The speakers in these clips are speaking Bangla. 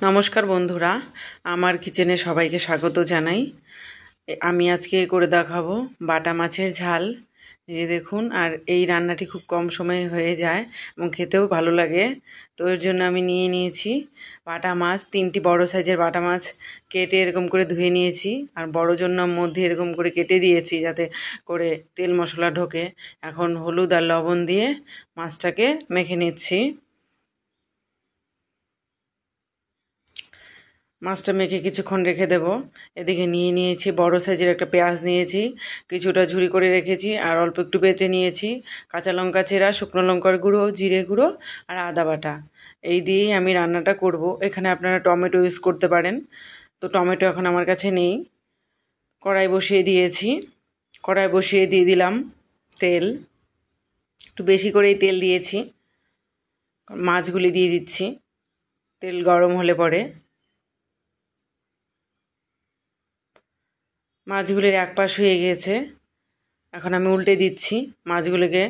নমস্কার বন্ধুরা, আমার কিচেনে সবাইকে স্বাগত জানাই। আমি আজকে করে দেখাবো বাটা মাছের ঝাল। এই যে দেখুন, আর এই রান্নাটি খুব কম সময়ে হয়ে যায় এবং খেতেও ভালো লাগে। তো এর জন্য আমি নিয়ে নিয়েছি বাটা মাছ, 3টি বড় সাইজের বাটা মাছ কেটে এরকম করে ধুয়ে নিয়েছি। আর বড় জন্য মধ্যে এরকম করে কেটে দিয়েছি যাতে করে তেল মশলা ঢোকে। এখন হলুদ আর লবণ দিয়ে মাছটাকে মেখে নিচ্ছি। মাছটা মেখে কিছুক্ষণ রেখে দেব। এদিকে নিয়ে নিয়েছি বড় সাইজের একটা পেঁয়াজ নিয়েছি, কিছুটা ঝুরি করে রেখেছি, আর অল্প একটু বেটে নিয়েছি কাঁচা লঙ্কা চেরা, শুকনো লঙ্কার গুঁড়ো, জিরে গুঁড়ো আর আদা বাটা। এই দিয়েই আমি রান্নাটা করব। এখানে আপনারা টমেটো ইউজ করতে পারেন, তো টমেটো এখন আমার কাছে নেই। কড়াই বসিয়ে দিয়েছি, কড়াই বসিয়ে দিয়ে দিলাম তেল। একটু বেশি করেই তেল দিয়েছি। মাছগুলি দিয়ে দিচ্ছি। তেল গরম হলে পরে মাছগুলির এক পাশ হয়ে গিয়েছে, এখন আমি উল্টে দিচ্ছি। মাছগুলোকে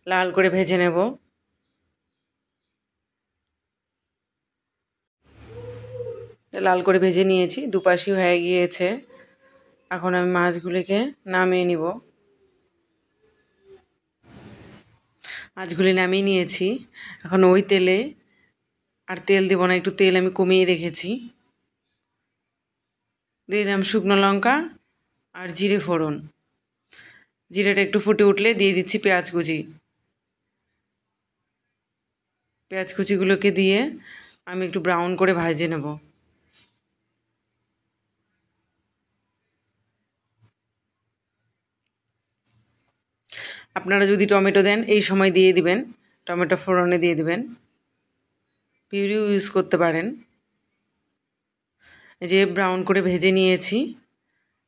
লাল করে ভেজে নেব। লাল করে ভেজে নিয়েছি, দুপাশই হয়ে গিয়েছে। এখন আমি মাছগুলিকে নামিয়ে নিব। মাছগুলি নামিয়ে নিয়েছি। এখন ওই তেলে আর তেল দেব না, একটু তেল আমি কমিয়ে রেখেছি। দিয়ে দিলাম শুকনো লঙ্কা আর জিরে ফোড়ন। জিরেটা একটু ফুটে উঠলে দিয়ে দিচ্ছি পেঁয়াজ কুচি। পেঁয়াজ কুচিগুলোকে দিয়ে আমি একটু ব্রাউন করে ভেজে নেব। আপনারা যদি টমেটো দেন এই সময় দিয়ে দিবেন, টমেটো ফোড়নে দিয়ে দিবেন। পিউরিও ইউজ করতে পারেন। এই যে ব্রাউন করে ভেজে নিয়েছি।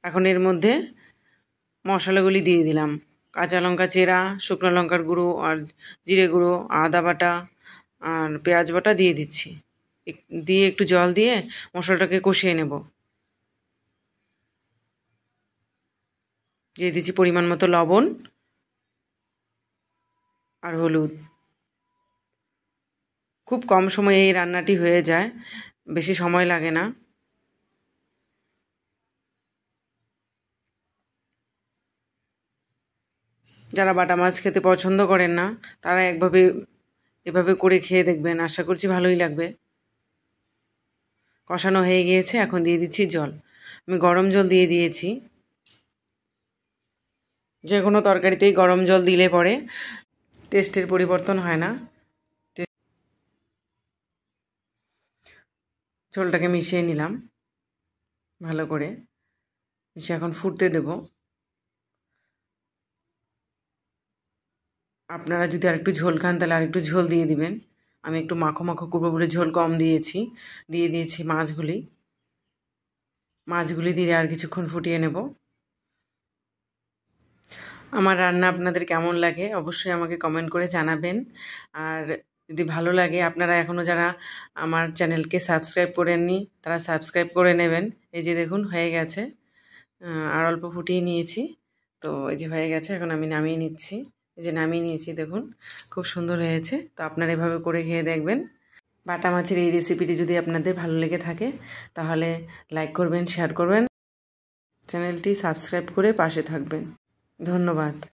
এখন এর মধ্যে মশলাগুলি দিয়ে দিলাম। কাঁচা লঙ্কা চেরা, শুকনো লঙ্কার গুঁড়ো আর জিরে গুঁড়ো, আদা বাটা আর পেঁয়াজ বাটা দিয়ে দিচ্ছি। দিয়ে একটু জল দিয়ে মশলাটাকে কষিয়ে নেব। দিয়ে দিচ্ছি পরিমাণ মতো লবণ আর হলুদ। খুব কম সময়ে এই রান্নাটি হয়ে যায়, বেশি সময় লাগে না। যারা বাটা মাছ খেতে পছন্দ করেন না তারা এভাবে করে খেয়ে দেখবেন, আশা করছি ভালোই লাগবে। কষানো হয়ে গিয়েছে, এখন দিয়ে দিচ্ছি জল। আমি গরম জল দিয়ে দিয়েছি। যে কোনো তরকারিতেই গরম জল দিলে পরে টেস্টের পরিবর্তন হয় না। ঝোলটাকে মিশিয়ে নিলাম ভালো করে, মিশিয়ে এখন ফুটতে দেব। আপনারা যদি আরেকটু ঝোল খান তাহলে আরেকটু ঝোল দিয়ে দিবেন। আমি একটু মাখো মাখো করবো বলে ঝোল কম দিয়েছি। দিয়ে দিয়েছি মাছগুলি দিয়ে আর কিছুক্ষণ ফুটিয়ে নেব। আমার রান্না আপনাদের কেমন লাগে অবশ্যই আমাকে কমেন্ট করে জানাবেন। আর যদি ভালো লাগে, আপনারা এখনও যারা আমার চ্যানেলকে সাবস্ক্রাইব করেননি তারা সাবস্ক্রাইব করে নেবেন। এই যে দেখুন হয়ে গেছে, আর অল্প ফুটিয়ে নিয়েছি। তো এই যে হয়ে গেছে, এখন আমি নামিয়ে নিচ্ছি। এই যে নামিয়ে নিয়েছি, দেখুন খুব সুন্দর হয়েছে। তো আপনারা এভাবে করে খেয়ে দেখবেন। বাটা মাছের এই রেসিপিটি যদি আপনাদের ভালো লেগে থাকে তাহলে লাইক করবেন, শেয়ার করবেন, চ্যানেলটি সাবস্ক্রাইব করে পাশে থাকবেন। ধন্যবাদ।